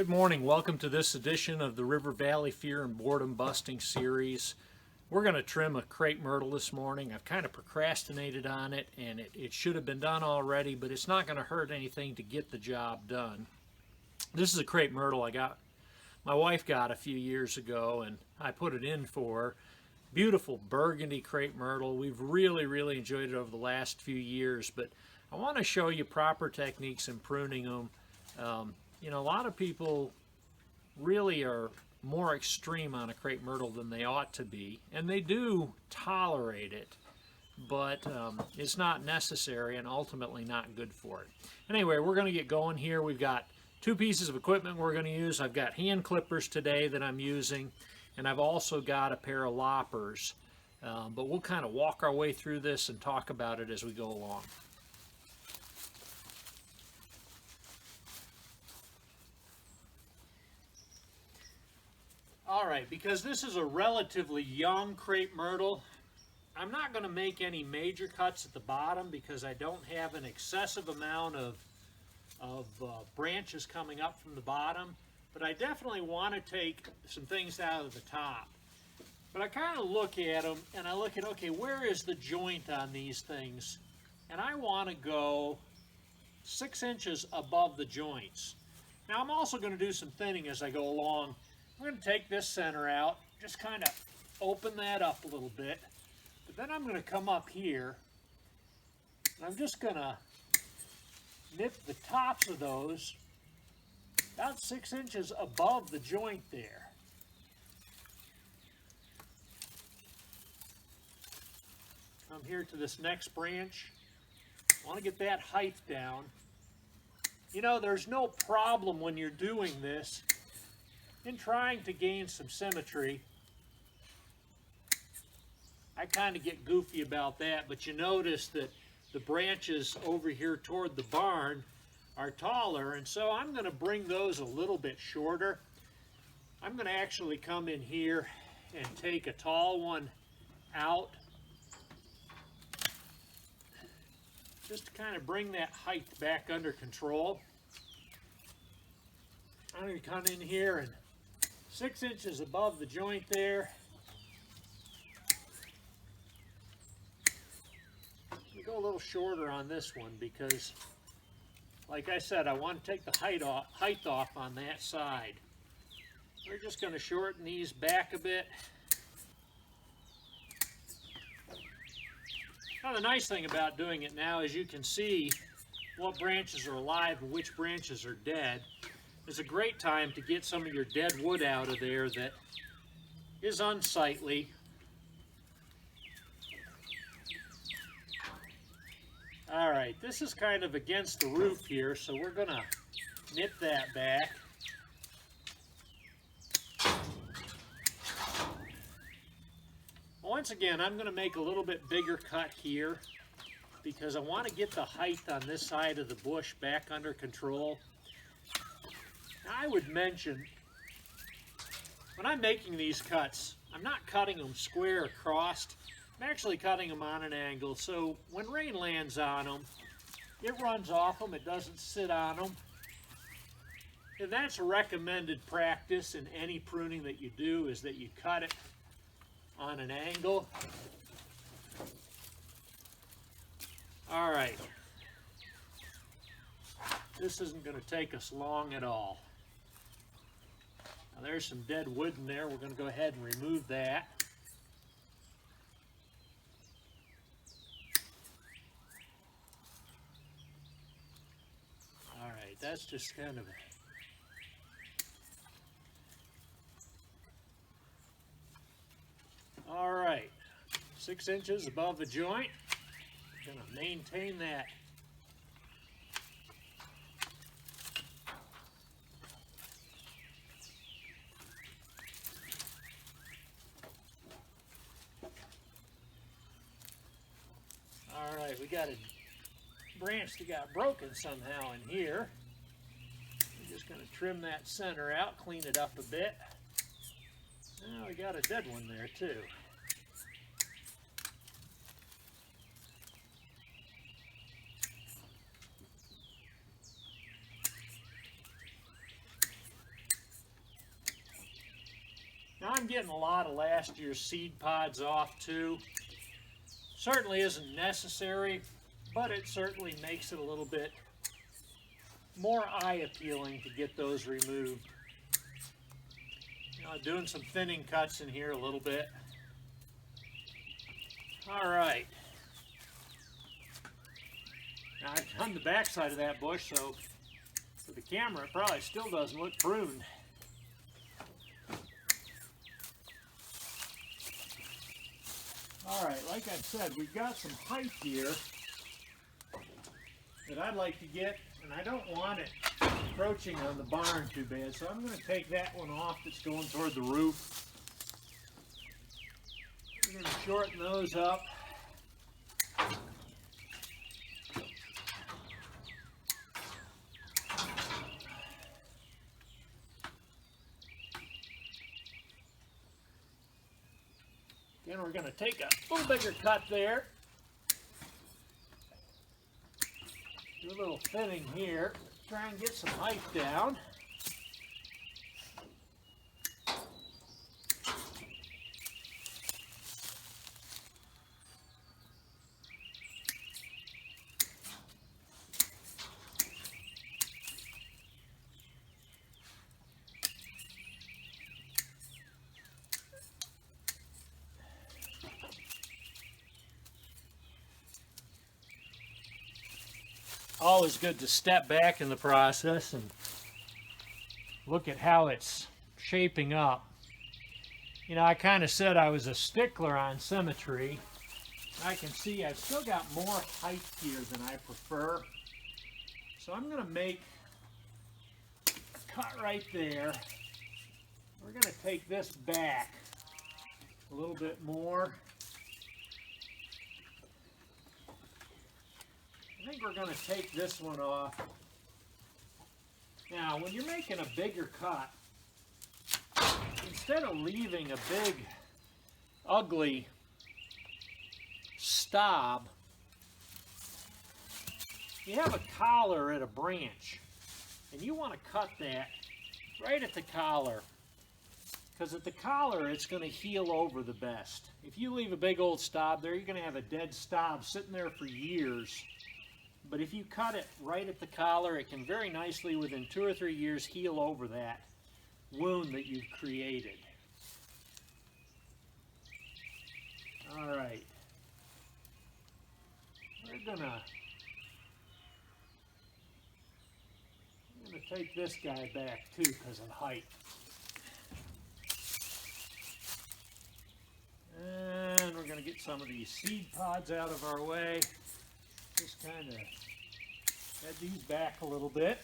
Good morning. Welcome to this edition of the River Valley Fear and Boredom Busting series. We're going to trim a crepe myrtle this morning. I've kind of procrastinated on it, and it should have been done already, but it's not going to hurt anything to get the job done. This is a crepe myrtle my wife got a few years ago, and I put it in for her. Beautiful burgundy crepe myrtle. We've really enjoyed it over the last few years, but I want to show you proper techniques in pruning them. You know, a lot of people really are more extreme on a crepe myrtle than they ought to be, and they do tolerate it, but it's not necessary and ultimately not good for it. Anyway, we're going to get going here. We've got two pieces of equipment we're going to use. I've got hand clippers today that I'm using, and I've also got a pair of loppers, but we'll kind of walk our way through this and talk about it as we go along. Alright, because this is a relatively young crepe myrtle, I'm not going to make any major cuts at the bottom because I don't have an excessive amount of branches coming up from the bottom, but I definitely want to take some things out of the top. But I kind of look at them and I look at, okay, where is the joint on these things? And I want to go 6 inches above the joints. Now I'm also going to do some thinning as I go along. I'm going to take this center out, just kind of open that up a little bit, but then I'm going to come up here and I'm just going to nip the tops of those about 6 inches above the joint there. Come here to this next branch. I want to get that height down. You know, there's no problem when you're doing this in trying to gain some symmetry. I kind of get goofy about that, but you notice that the branches over here toward the barn are taller, and so I'm going to bring those a little bit shorter. I'm going to actually come in here and take a tall one out just to kind of bring that height back under control. I'm going to come in here and 6 inches above the joint there. We go a little shorter on this one because, like I said, I want to take the height off on that side. We're just going to shorten these back a bit. Now the nice thing about doing it now is you can see what branches are alive and which branches are dead. It's a great time to get some of your dead wood out of there that is unsightly. Alright, this is kind of against the roof here, so we're going to nip that back. Once again, I'm going to make a little bit bigger cut here because I want to get the height on this side of the bush back under control. Now, I would mention, when I'm making these cuts, I'm not cutting them square across. I'm actually cutting them on an angle, so when rain lands on them, it runs off them, it doesn't sit on them. And that's a recommended practice in any pruning that you do, is that you cut it on an angle. All right. This isn't going to take us long at all. Now there's some dead wood in there. We're going to go ahead and remove that. All right, that's just kind of all right. 6 inches above the joint. Going to maintain that. Alright, we got a branch that got broken somehow in here. We're just going to trim that center out, clean it up a bit. Now we got a dead one there too. getting a lot of last year's seed pods off too. Certainly isn't necessary, but it certainly makes it a little bit more eye appealing to get those removed. Doing some thinning cuts in here a little bit. All right. Now I've done the back side of that bush, so for the camera it probably still doesn't look pruned. All right, like I said, we've got some height here that I'd like to get, and I don't want it encroaching on the barn too bad, so I'm going to take that one off that's going toward the roof. We're going to shorten those up. Then we're going to take a little bigger cut there. Do a little thinning here. Try and get some height down. Always good to step back in the process and look at how it's shaping up. I kind of said I was a stickler on symmetry. I can see I've still got more height here than I prefer. So I'm going to make a cut right there. We're going to take this back a little bit more. I think we're going to take this one off. Now, when you're making a bigger cut, instead of leaving a big, ugly stub, you have a collar at a branch, and you want to cut that right at the collar, because at the collar it's going to heal over the best. If you leave a big old stub there, you're going to have a dead stub sitting there for years. But if you cut it right at the collar, it can very nicely, within 2 or 3 years, heal over that wound that you've created. All right. We're gonna take this guy back too because of height. And we're gonna get some of these seed pods out of our way. Just kind of head these back a little bit.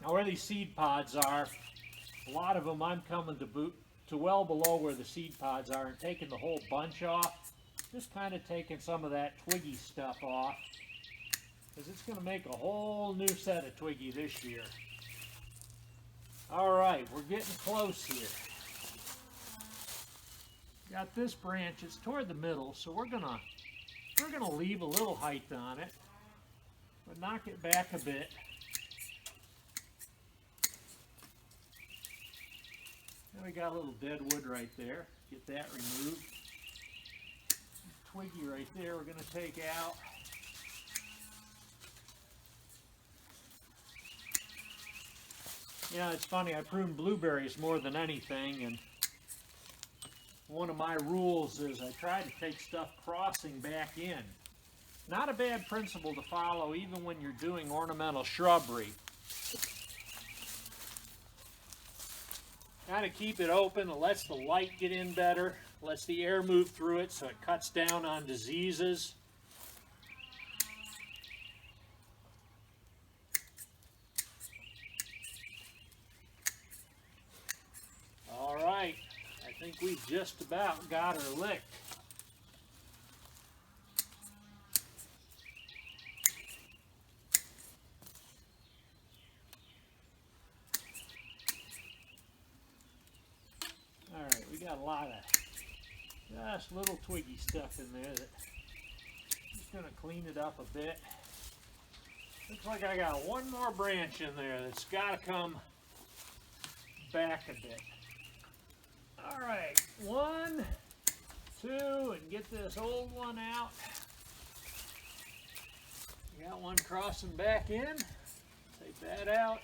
Now where these seed pods are, a lot of them I'm coming to well below where the seed pods are and taking the whole bunch off. Just kind of taking some of that twiggy stuff off, because it's going to make a whole new set of twiggy this year. All right, we're getting close here. Got this branch, it's toward the middle, so we're gonna leave a little height on it, but knock it back a bit. Now we got a little dead wood right there. Get that removed. Twiggy right there we're going to take out. Yeah, it's funny, I prune blueberries more than anything, and one of my rules is I try to take stuff crossing back in. Not a bad principle to follow even when you're doing ornamental shrubbery. Kind of keep it open, it lets the light get in better, lets the air move through it so it cuts down on diseases. All right, I think we've just about got her licked. Got a lot of just little twiggy stuff in there that I'm just going to clean it up a bit. Looks like I got one more branch in there that's got to come back a bit. All right, 1, 2, and get this old one out. Got one crossing back in. Take that out.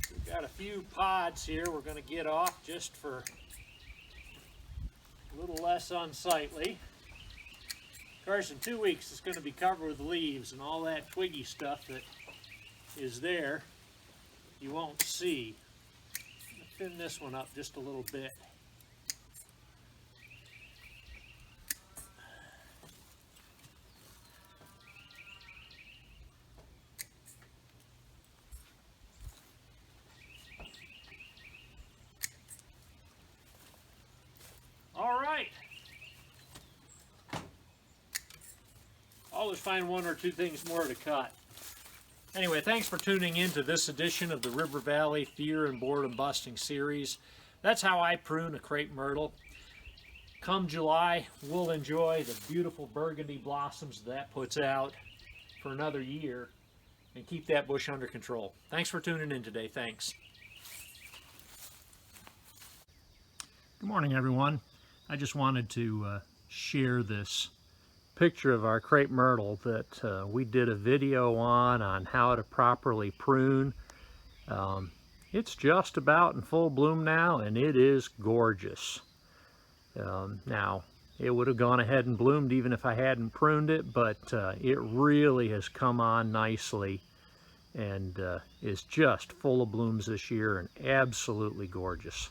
Still got a few pods here we're going to get off just for a little less unsightly. Of course, in 2 weeks it's going to be covered with leaves, and all that twiggy stuff that is there you won't see. I'm going to thin this one up just a little bit. All right. Always find one or two things more to cut. Anyway, thanks for tuning in to this edition of the River Valley Fear and Boredom Busting series. That's how I prune a crepe myrtle. Come July, we'll enjoy the beautiful burgundy blossoms that puts out for another year and keep that bush under control. Thanks for tuning in today. Thanks. Good morning, everyone. I just wanted to share this picture of our crepe myrtle that we did a video on how to properly prune. It's just about in full bloom now, and it is gorgeous. Now, it would have gone ahead and bloomed even if I hadn't pruned it, but it really has come on nicely and is just full of blooms this year and absolutely gorgeous.